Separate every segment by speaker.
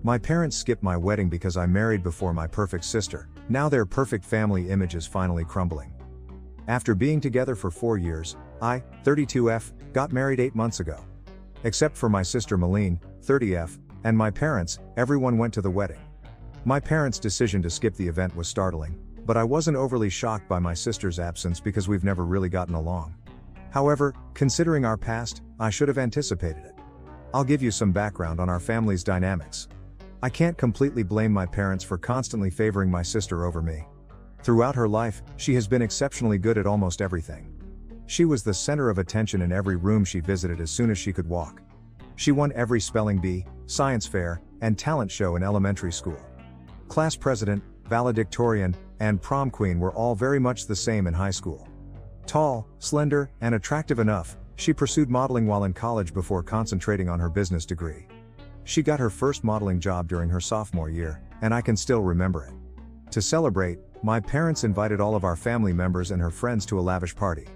Speaker 1: My parents skipped my wedding because I married before my perfect sister. Now their perfect family image is finally crumbling. After being together for 4 years, I, 32F, got married 8 months ago. Except for my sister Meline, 30F, and my parents, everyone went to the wedding. My parents' decision to skip the event was startling, but I wasn't overly shocked by my sister's absence because we've never really gotten along. However, considering our past, I should have anticipated it. I'll give you some background on our family's dynamics. I can't completely blame my parents for constantly favoring my sister over me. Throughout her life, she has been exceptionally good at almost everything. She was the center of attention in every room she visited as soon as she could walk. She won every spelling bee, science fair, and talent show in elementary school. Class president, valedictorian, and prom queen were all very much the same in high school. Tall, slender, and attractive enough, she pursued modeling while in college before concentrating on her business degree. She got her first modeling job during her sophomore year, and I can still remember it. To celebrate, my parents invited all of our family members and her friends to a lavish party.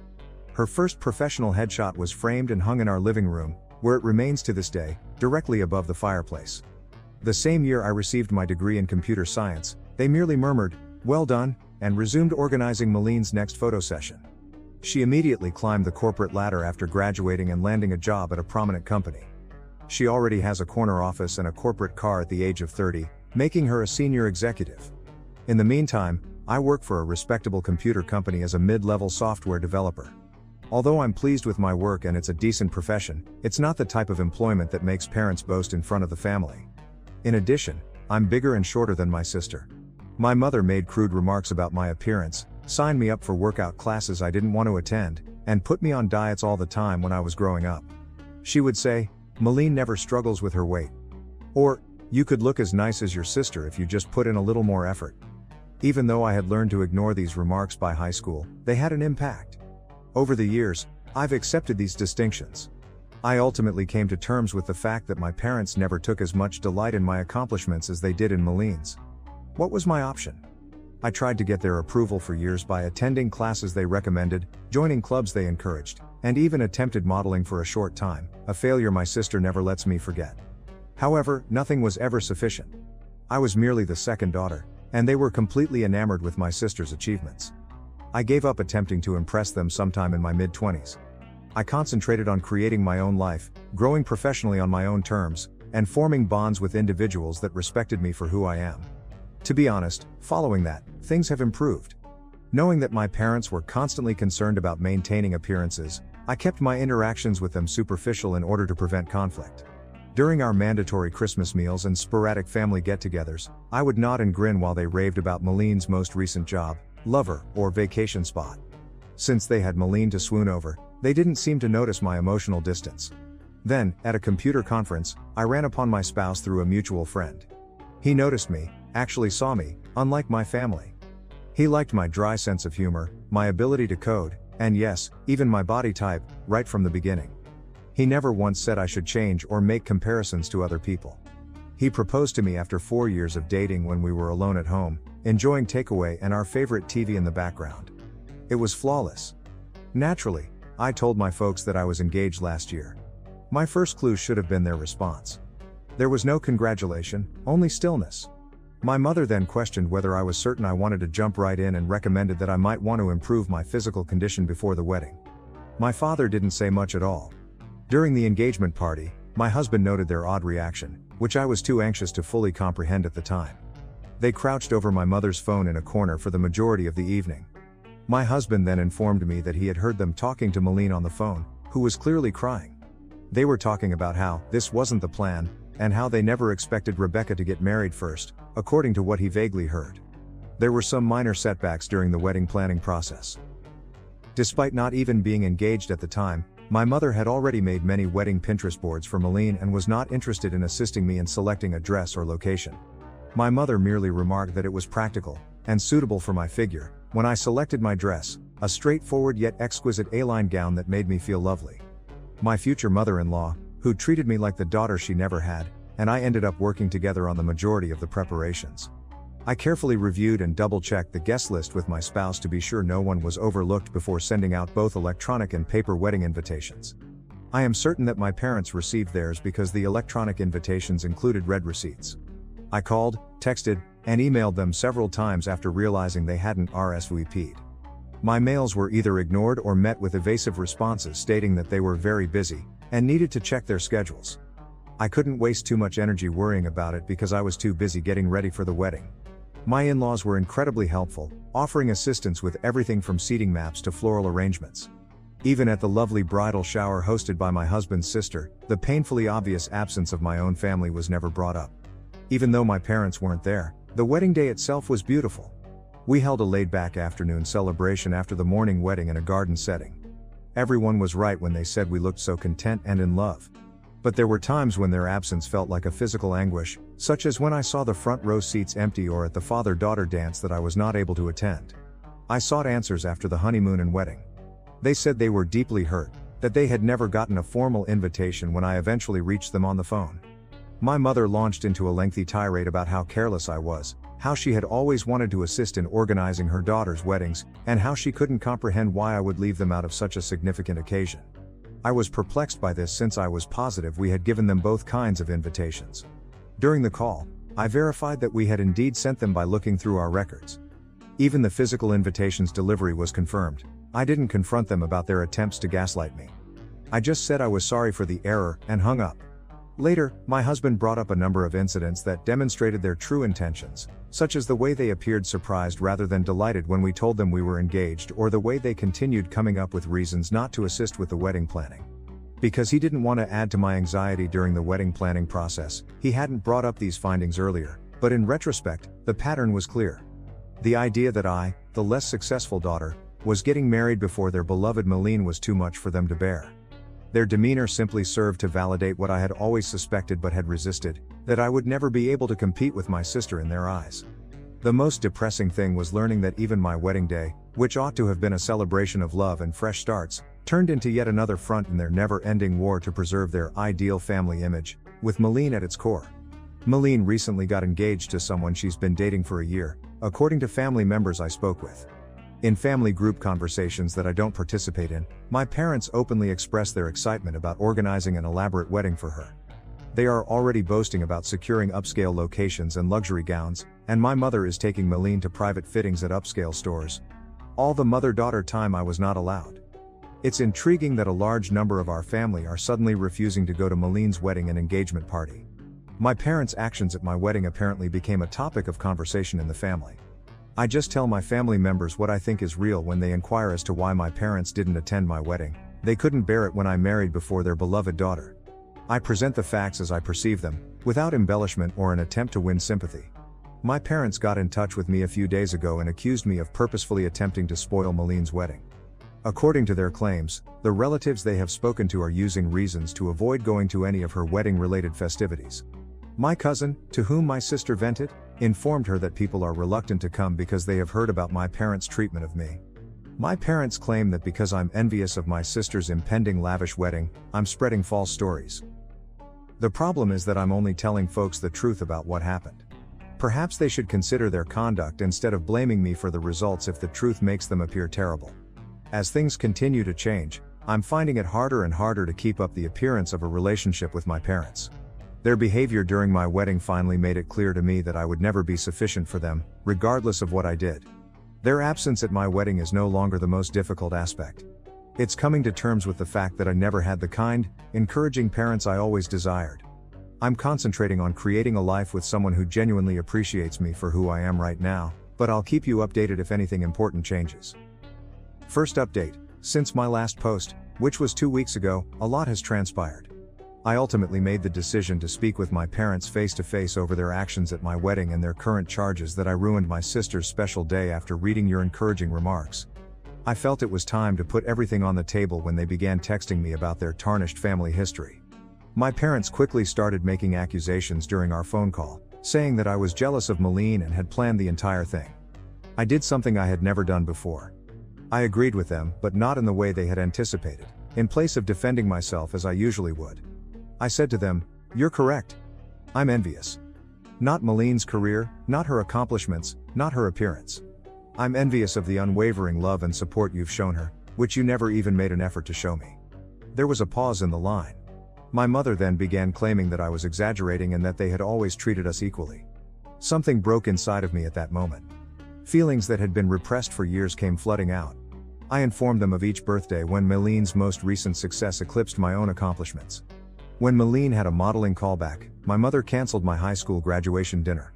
Speaker 1: Her first professional headshot was framed and hung in our living room, where it remains to this day, directly above the fireplace. The same year I received my degree in computer science, they merely murmured, "Well done," and resumed organizing Meline's next photo session. She immediately climbed the corporate ladder after graduating and landing a job at a prominent company. She already has a corner office and a corporate car at the age of 30, making her a senior executive. In the meantime, I work for a respectable computer company as a mid-level software developer. Although I'm pleased with my work and it's a decent profession, it's not the type of employment that makes parents boast in front of the family. In addition, I'm bigger and shorter than my sister. My mother made crude remarks about my appearance, signed me up for workout classes I didn't want to attend, and put me on diets all the time when I was growing up. She would say, "Meline never struggles with her weight." Or, "You could look as nice as your sister if you just put in a little more effort." Even though I had learned to ignore these remarks by high school, they had an impact. Over the years, I've accepted these distinctions. I ultimately came to terms with the fact that my parents never took as much delight in my accomplishments as they did in Meline's. What was my option? I tried to get their approval for years by attending classes they recommended, joining clubs they encouraged, and even attempted modeling for a short time, a failure my sister never lets me forget. However, nothing was ever sufficient. I was merely the second daughter, and they were completely enamored with my sister's achievements. I gave up attempting to impress them sometime in my mid-20s. I concentrated on creating my own life, growing professionally on my own terms, and forming bonds with individuals that respected me for who I am. To be honest, following that, things have improved. Knowing that my parents were constantly concerned about maintaining appearances, I kept my interactions with them superficial in order to prevent conflict. During our mandatory Christmas meals and sporadic family get-togethers, I would nod and grin while they raved about Meline's most recent job, lover, or vacation spot. Since they had Meline to swoon over, they didn't seem to notice my emotional distance. Then, at a computer conference, I ran upon my spouse through a mutual friend. He noticed me, actually saw me, unlike my family. He liked my dry sense of humor, my ability to code, and yes, even my body type, right from the beginning. He never once said I should change or make comparisons to other people. He proposed to me after 4 years of dating when we were alone at home, enjoying takeaway and our favorite TV in the background. It was flawless. Naturally, I told my folks that I was engaged last year. My first clue should have been their response. There was no congratulation, only stillness. My mother then questioned whether I was certain I wanted to jump right in and recommended that I might want to improve my physical condition before the wedding. My father didn't say much at all. During the engagement party, my husband noted their odd reaction, which I was too anxious to fully comprehend at the time. They crouched over my mother's phone in a corner for the majority of the evening. My husband then informed me that he had heard them talking to Meline on the phone, who was clearly crying. They were talking about how this wasn't the plan, and how they never expected Rebecca to get married first, according to what he vaguely heard. There were some minor setbacks during the wedding planning process. Despite not even being engaged at the time, my mother had already made many wedding Pinterest boards for Meline and was not interested in assisting me in selecting a dress or location. My mother merely remarked that it was practical and suitable for my figure. When I selected my dress, a straightforward yet exquisite A-line gown that made me feel lovely. My future mother-in-law, who treated me like the daughter she never had, and I ended up working together on the majority of the preparations. I carefully reviewed and double-checked the guest list with my spouse to be sure no one was overlooked before sending out both electronic and paper wedding invitations. I am certain that my parents received theirs because the electronic invitations included red receipts. I called, texted, and emailed them several times after realizing they hadn't RSVP'd. My mails were either ignored or met with evasive responses stating that they were very busy and needed to check their schedules. I couldn't waste too much energy worrying about it because I was too busy getting ready for the wedding. My in-laws were incredibly helpful, offering assistance with everything from seating maps to floral arrangements. Even at the lovely bridal shower hosted by my husband's sister, the painfully obvious absence of my own family was never brought up. Even though my parents weren't there, the wedding day itself was beautiful. We held a laid-back afternoon celebration after the morning wedding in a garden setting. Everyone was right when they said we looked so content and in love. But there were times when their absence felt like a physical anguish, such as when I saw the front row seats empty or at the father-daughter dance that I was not able to attend. I sought answers after the honeymoon and wedding. They said they were deeply hurt, that they had never gotten a formal invitation when I eventually reached them on the phone. My mother launched into a lengthy tirade about how careless I was, how she had always wanted to assist in organizing her daughter's weddings, and how she couldn't comprehend why I would leave them out of such a significant occasion. I was perplexed by this since I was positive we had given them both kinds of invitations. During the call, I verified that we had indeed sent them by looking through our records. Even the physical invitation's delivery was confirmed. I didn't confront them about their attempts to gaslight me. I just said I was sorry for the error and hung up. Later, my husband brought up a number of incidents that demonstrated their true intentions, such as the way they appeared surprised rather than delighted when we told them we were engaged, or the way they continued coming up with reasons not to assist with the wedding planning. Because he didn't want to add to my anxiety during the wedding planning process, he hadn't brought up these findings earlier, but in retrospect, the pattern was clear. The idea that I, the less successful daughter, was getting married before their beloved Meline was too much for them to bear. Their demeanor simply served to validate what I had always suspected but had resisted, that I would never be able to compete with my sister in their eyes. The most depressing thing was learning that even my wedding day, which ought to have been a celebration of love and fresh starts, turned into yet another front in their never-ending war to preserve their ideal family image, with Meline at its core. Meline recently got engaged to someone she's been dating for a year, according to family members I spoke with. In family group conversations that I don't participate in, my parents openly express their excitement about organizing an elaborate wedding for her. They are already boasting about securing upscale locations and luxury gowns, and my mother is taking Meline to private fittings at upscale stores. All the mother-daughter time I was not allowed. It's intriguing that a large number of our family are suddenly refusing to go to Meline's wedding and engagement party. My parents' actions at my wedding apparently became a topic of conversation in the family. I just tell my family members what I think is real when they inquire as to why my parents didn't attend my wedding. They couldn't bear it when I married before their beloved daughter. I present the facts as I perceive them, without embellishment or an attempt to win sympathy. My parents got in touch with me a few days ago and accused me of purposefully attempting to spoil Meline's wedding. According to their claims, the relatives they have spoken to are using reasons to avoid going to any of her wedding-related festivities. My cousin, to whom my sister vented, informed her that people are reluctant to come because they have heard about my parents' treatment of me. My parents claim that because I'm envious of my sister's impending lavish wedding, I'm spreading false stories. The problem is that I'm only telling folks the truth about what happened. Perhaps they should consider their conduct instead of blaming me for the results if the truth makes them appear terrible. As things continue to change, I'm finding it harder and harder to keep up the appearance of a relationship with my parents. Their behavior during my wedding finally made it clear to me that I would never be sufficient for them, regardless of what I did. Their absence at my wedding is no longer the most difficult aspect. It's coming to terms with the fact that I never had the kind, encouraging parents I always desired. I'm concentrating on creating a life with someone who genuinely appreciates me for who I am right now, but I'll keep you updated if anything important changes. First update: since my last post, which was 2 weeks ago, a lot has transpired. I ultimately made the decision to speak with my parents face-to-face over their actions at my wedding and their current charges that I ruined my sister's special day after reading your encouraging remarks. I felt it was time to put everything on the table when they began texting me about their tarnished family history. My parents quickly started making accusations during our phone call, saying that I was jealous of Meline and had planned the entire thing. I did something I had never done before. I agreed with them, but not in the way they had anticipated. In place of defending myself as I usually would, I said to them, "You're correct. I'm envious. Not Meline's career, not her accomplishments, not her appearance. I'm envious of the unwavering love and support you've shown her, which you never even made an effort to show me." There was a pause in the line. My mother then began claiming that I was exaggerating and that they had always treated us equally. Something broke inside of me at that moment. Feelings that had been repressed for years came flooding out. I informed them of each birthday when Meline's most recent success eclipsed my own accomplishments. When Meline had a modeling callback, my mother canceled my high school graduation dinner.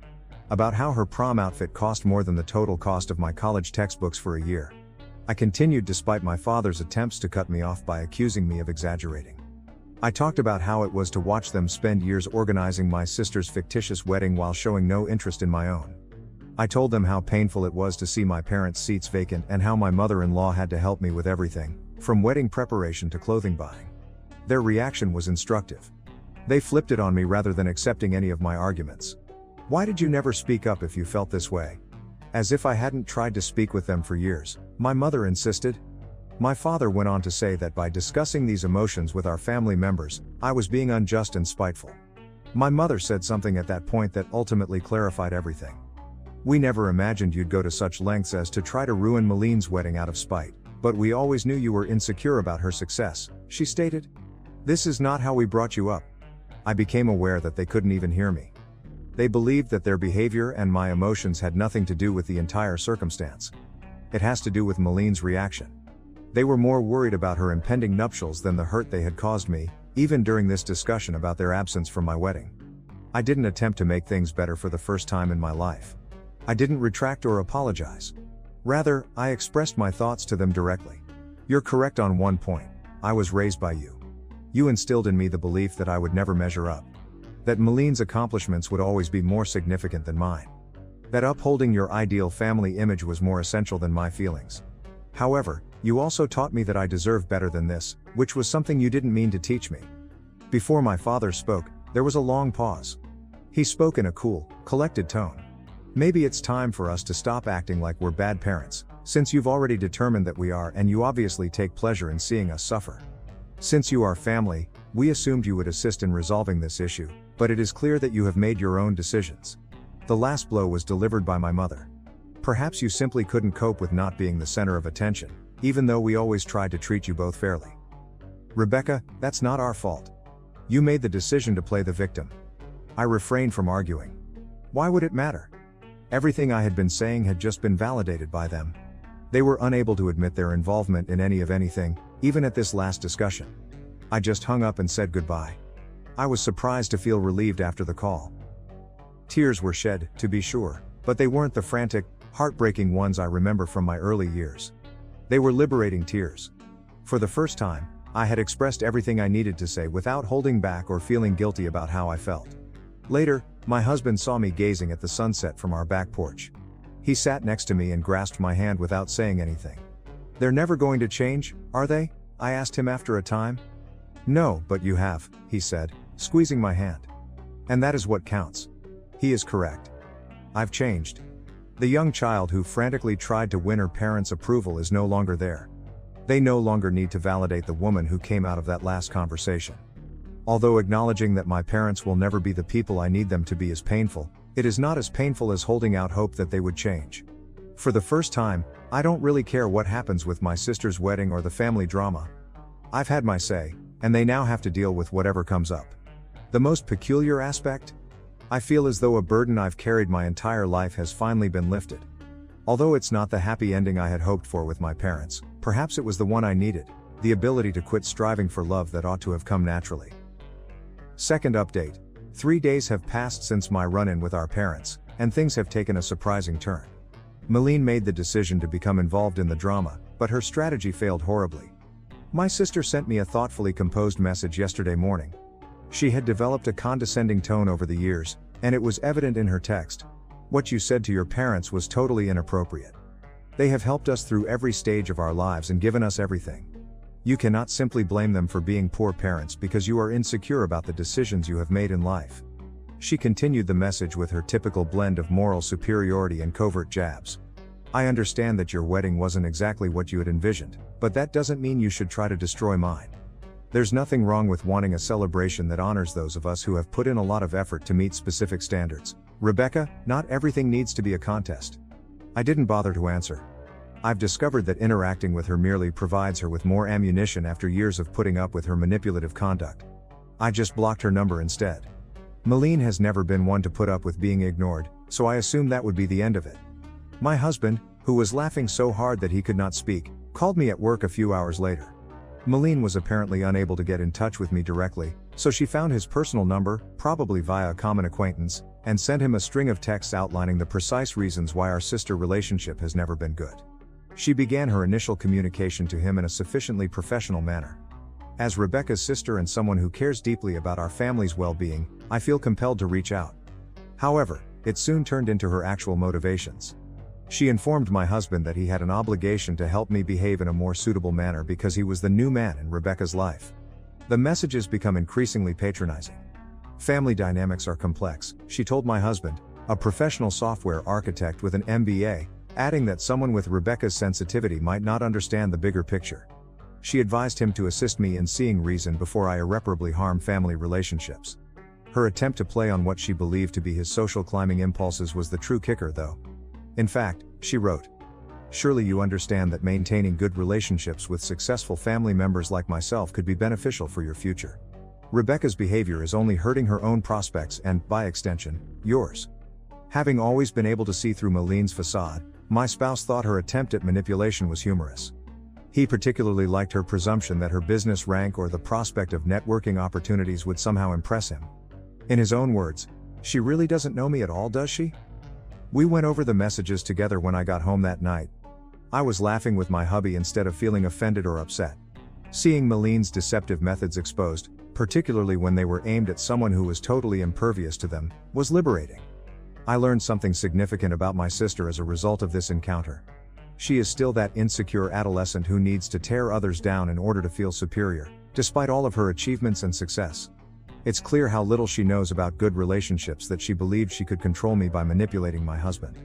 Speaker 1: About how her prom outfit cost more than the total cost of my college textbooks for a year. I continued despite my father's attempts to cut me off by accusing me of exaggerating. I talked about how it was to watch them spend years organizing my sister's fictitious wedding while showing no interest in my own. I told them how painful it was to see my parents' seats vacant and how my mother-in-law had to help me with everything, from wedding preparation to clothing buying. Their reaction was instructive. They flipped it on me rather than accepting any of my arguments. "Why did you never speak up if you felt this way?" As if I hadn't tried to speak with them for years, my mother insisted. My father went on to say that by discussing these emotions with our family members, I was being unjust and spiteful. My mother said something at that point that ultimately clarified everything. "We never imagined you'd go to such lengths as to try to ruin Meline's wedding out of spite, but we always knew you were insecure about her success," she stated. "This is not how we brought you up." I became aware that they couldn't even hear me. They believed that their behavior and my emotions had nothing to do with the entire circumstance. It has to do with Meline's reaction. They were more worried about her impending nuptials than the hurt they had caused me, even during this discussion about their absence from my wedding. I didn't attempt to make things better for the first time in my life. I didn't retract or apologize. Rather, I expressed my thoughts to them directly. "You're correct on one point. I was raised by you. You instilled in me the belief that I would never measure up. That Meline's accomplishments would always be more significant than mine. That upholding your ideal family image was more essential than my feelings. However, you also taught me that I deserve better than this, which was something you didn't mean to teach me." Before my father spoke, there was a long pause. He spoke in a cool, collected tone. "Maybe it's time for us to stop acting like we're bad parents, since you've already determined that we are and you obviously take pleasure in seeing us suffer. Since you are family, we assumed you would assist in resolving this issue, but it is clear that you have made your own decisions." The last blow was delivered by my mother. "Perhaps you simply couldn't cope with not being the center of attention, even though we always tried to treat you both fairly. Rebecca, that's not our fault. You made the decision to play the victim." I refrained from arguing. Why would it matter? Everything I had been saying had just been validated by them. They were unable to admit their involvement in any of anything, even at this last discussion. I just hung up and said goodbye. I was surprised to feel relieved after the call. Tears were shed, to be sure, but they weren't the frantic, heartbreaking ones I remember from my early years. They were liberating tears. For the first time, I had expressed everything I needed to say without holding back or feeling guilty about how I felt. Later, my husband saw me gazing at the sunset from our back porch. He sat next to me and grasped my hand without saying anything. "They're never going to change, are they?" I asked him after a time. "No, but you have," he said, squeezing my hand. "And that is what counts." He is correct. I've changed. The young child who frantically tried to win her parents' approval is no longer there. They no longer need to validate the woman who came out of that last conversation. Although acknowledging that my parents will never be the people I need them to be is painful, it is not as painful as holding out hope that they would change. For the first time, I don't really care what happens with my sister's wedding or the family drama. I've had my say, and they now have to deal with whatever comes up. The most peculiar aspect? I feel as though a burden I've carried my entire life has finally been lifted. Although it's not the happy ending I had hoped for with my parents, perhaps it was the one I needed, the ability to quit striving for love that ought to have come naturally. Second update. 3 days have passed since my run-in with our parents, and things have taken a surprising turn. Meline made the decision to become involved in the drama, but her strategy failed horribly. My sister sent me a thoughtfully composed message yesterday morning. She had developed a condescending tone over the years, and it was evident in her text. "What you said to your parents was totally inappropriate. They have helped us through every stage of our lives and given us everything. You cannot simply blame them for being poor parents because you are insecure about the decisions you have made in life." She continued the message with her typical blend of moral superiority and covert jabs. "I understand that your wedding wasn't exactly what you had envisioned, but that doesn't mean you should try to destroy mine. There's nothing wrong with wanting a celebration that honors those of us who have put in a lot of effort to meet specific standards. Rebecca, not everything needs to be a contest." I didn't bother to answer. I've discovered that interacting with her merely provides her with more ammunition after years of putting up with her manipulative conduct. I just blocked her number instead. Meline has never been one to put up with being ignored, so I assumed that would be the end of it. My husband, who was laughing so hard that he could not speak, called me at work a few hours later. Meline was apparently unable to get in touch with me directly, so she found his personal number, probably via a common acquaintance, and sent him a string of texts outlining the precise reasons why our sister relationship has never been good. She began her initial communication to him in a sufficiently professional manner. As Rebecca's sister and someone who cares deeply about our family's well-being, I feel compelled to reach out. However, it soon turned into her actual motivations. She informed my husband that he had an obligation to help me behave in a more suitable manner because he was the new man in Rebecca's life. The messages become increasingly patronizing. Family dynamics are complex, she told my husband, a professional software architect with an MBA, adding that someone with Rebecca's sensitivity might not understand the bigger picture. She advised him to assist me in seeing reason before I irreparably harm family relationships. Her attempt to play on what she believed to be his social climbing impulses was the true kicker, though. In fact, she wrote, "Surely you understand that maintaining good relationships with successful family members like myself could be beneficial for your future. Rebecca's behavior is only hurting her own prospects and, by extension, yours." Having always been able to see through Meline's facade, my spouse thought her attempt at manipulation was humorous. He particularly liked her presumption that her business rank or the prospect of networking opportunities would somehow impress him. In his own words, "She really doesn't know me at all, does she?" We went over the messages together when I got home that night. I was laughing with my hubby instead of feeling offended or upset. Seeing Meline's deceptive methods exposed, particularly when they were aimed at someone who was totally impervious to them, was liberating. I learned something significant about my sister as a result of this encounter. She is still that insecure adolescent who needs to tear others down in order to feel superior, despite all of her achievements and success. It's clear how little she knows about good relationships that she believed she could control me by manipulating my husband.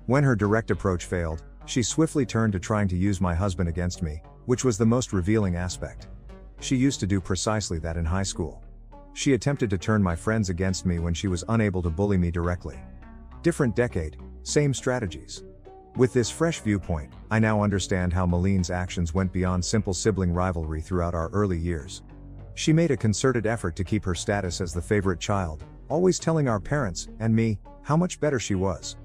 Speaker 1: When her direct approach failed, she swiftly turned to trying to use my husband against me, which was the most revealing aspect. She used to do precisely that in high school. She attempted to turn my friends against me when she was unable to bully me directly. Different decade, same strategies. With this fresh viewpoint, I now understand how Meline's actions went beyond simple sibling rivalry throughout our early years. She made a concerted effort to keep her status as the favorite child, always telling our parents, and me, how much better she was.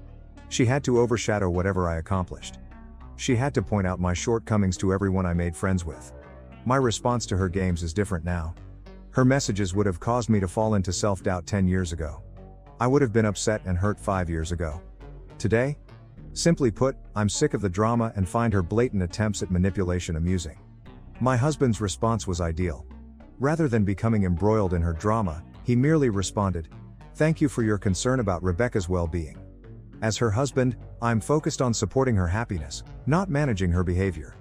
Speaker 1: She had to overshadow whatever I accomplished. She had to point out my shortcomings to everyone I made friends with. My response to her games is different now. Her messages would have caused me to fall into self-doubt 10 years ago. I would have been upset and hurt 5 years ago. Today? Simply put, I'm sick of the drama and find her blatant attempts at manipulation amusing. My husband's response was ideal. Rather than becoming embroiled in her drama, he merely responded, "Thank you for your concern about Rebecca's well-being. As her husband, I'm focused on supporting her happiness, not managing her behavior.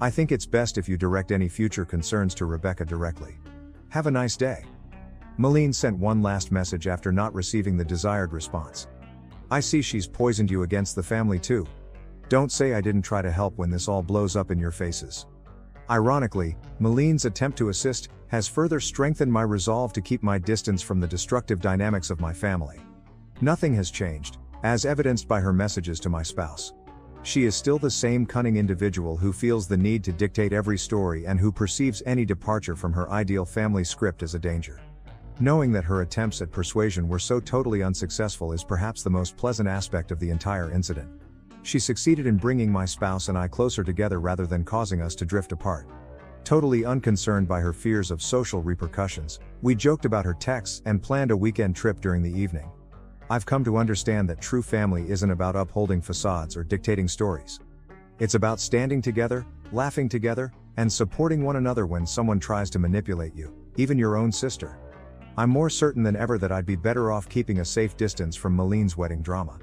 Speaker 1: I think it's best if you direct any future concerns to Rebecca directly. Have a nice day." Meline sent one last message after not receiving the desired response. "I see she's poisoned you against the family too. Don't say I didn't try to help when this all blows up in your faces." Ironically, Meline's attempt to assist has further strengthened my resolve to keep my distance from the destructive dynamics of my family. Nothing has changed, as evidenced by her messages to my spouse. She is still the same cunning individual who feels the need to dictate every story and who perceives any departure from her ideal family script as a danger. Knowing that her attempts at persuasion were so totally unsuccessful is perhaps the most pleasant aspect of the entire incident. She succeeded in bringing my spouse and I closer together rather than causing us to drift apart. Totally unconcerned by her fears of social repercussions, we joked about her texts and planned a weekend trip during the evening. I've come to understand that true family isn't about upholding facades or dictating stories. It's about standing together, laughing together, and supporting one another when someone tries to manipulate you, even your own sister. I'm more certain than ever that I'd be better off keeping a safe distance from Meline's wedding drama.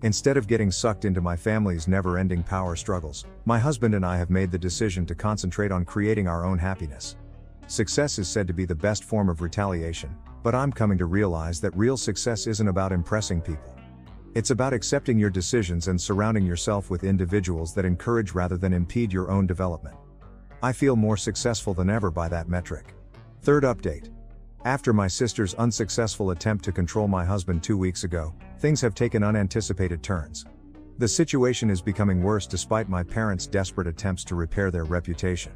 Speaker 1: Instead of getting sucked into my family's never-ending power struggles, my husband and I have made the decision to concentrate on creating our own happiness. Success is said to be the best form of retaliation, but I'm coming to realize that real success isn't about impressing people. It's about accepting your decisions and surrounding yourself with individuals that encourage rather than impede your own development. I feel more successful than ever by that metric. Third update. After my sister's unsuccessful attempt to control my husband 2 weeks ago, things have taken unanticipated turns. The situation is becoming worse despite my parents' desperate attempts to repair their reputation.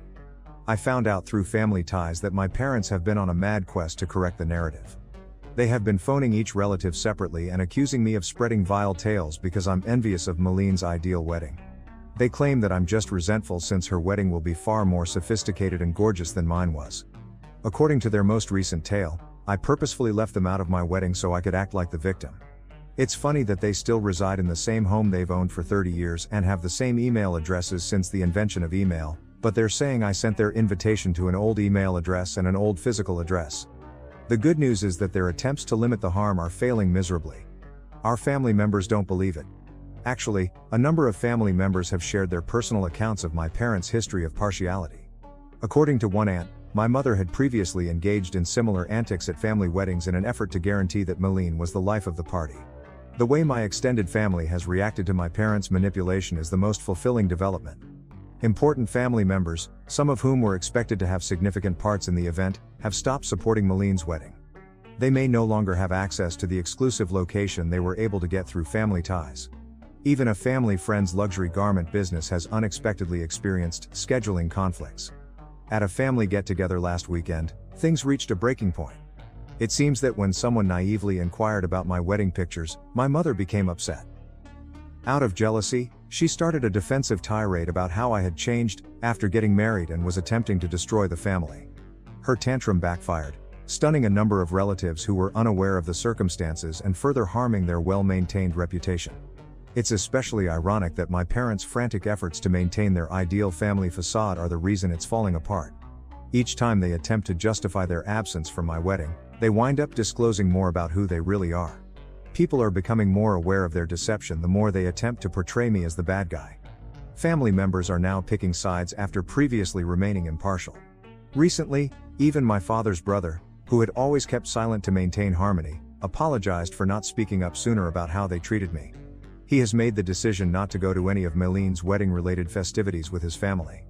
Speaker 1: I found out through family ties that my parents have been on a mad quest to correct the narrative. They have been phoning each relative separately and accusing me of spreading vile tales because I'm envious of Meline's ideal wedding. They claim that I'm just resentful since her wedding will be far more sophisticated and gorgeous than mine was. According to their most recent tale, I purposefully left them out of my wedding so I could act like the victim. It's funny that they still reside in the same home they've owned for 30 years and have the same email addresses since the invention of email, but they're saying I sent their invitation to an old email address and an old physical address. The good news is that their attempts to limit the harm are failing miserably. Our family members don't believe it. Actually, a number of family members have shared their personal accounts of my parents' history of partiality. According to one aunt, my mother had previously engaged in similar antics at family weddings in an effort to guarantee that Meline was the life of the party. The way my extended family has reacted to my parents' manipulation is the most fulfilling development. Important family members, some of whom were expected to have significant parts in the event, have stopped supporting Meline's wedding. They may no longer have access to the exclusive location they were able to get through family ties. Even a family friend's luxury garment business has unexpectedly experienced scheduling conflicts. At a family get-together last weekend, things reached a breaking point. It seems that when someone naively inquired about my wedding pictures, my mother became upset. Out of jealousy, she started a defensive tirade about how I had changed after getting married and was attempting to destroy the family. Her tantrum backfired, stunning a number of relatives who were unaware of the circumstances and further harming their well-maintained reputation. It's especially ironic that my parents' frantic efforts to maintain their ideal family facade are the reason it's falling apart. Each time they attempt to justify their absence from my wedding, they wind up disclosing more about who they really are. People are becoming more aware of their deception the more they attempt to portray me as the bad guy. Family members are now picking sides after previously remaining impartial. Recently, even my father's brother, who had always kept silent to maintain harmony, apologized for not speaking up sooner about how they treated me. He has made the decision not to go to any of Meline's wedding-related festivities with his family.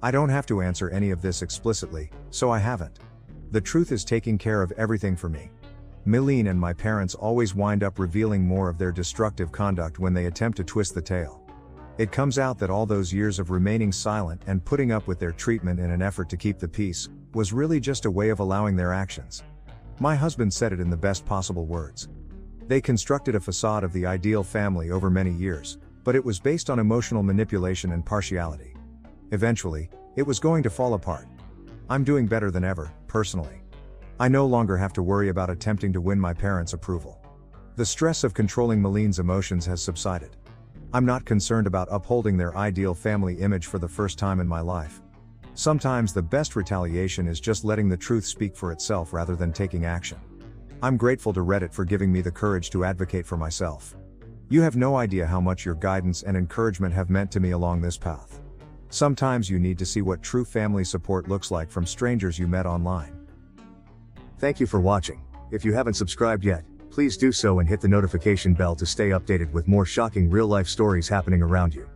Speaker 1: I don't have to answer any of this explicitly, so I haven't. The truth is taking care of everything for me. Meline and my parents always wind up revealing more of their destructive conduct when they attempt to twist the tale. It comes out that all those years of remaining silent and putting up with their treatment in an effort to keep the peace was really just a way of allowing their actions. My husband said it in the best possible words. They constructed a facade of the ideal family over many years, but it was based on emotional manipulation and partiality. Eventually, it was going to fall apart. I'm doing better than ever, personally. I no longer have to worry about attempting to win my parents' approval. The stress of controlling Meline's emotions has subsided. I'm not concerned about upholding their ideal family image for the first time in my life. Sometimes the best retaliation is just letting the truth speak for itself rather than taking action. I'm grateful to Reddit for giving me the courage to advocate for myself. You have no idea how much your guidance and encouragement have meant to me along this path. Sometimes you need to see what true family support looks like from strangers you met online. Thank you for watching. If you haven't subscribed yet, please do so and hit the notification bell to stay updated with more shocking real-life stories happening around you.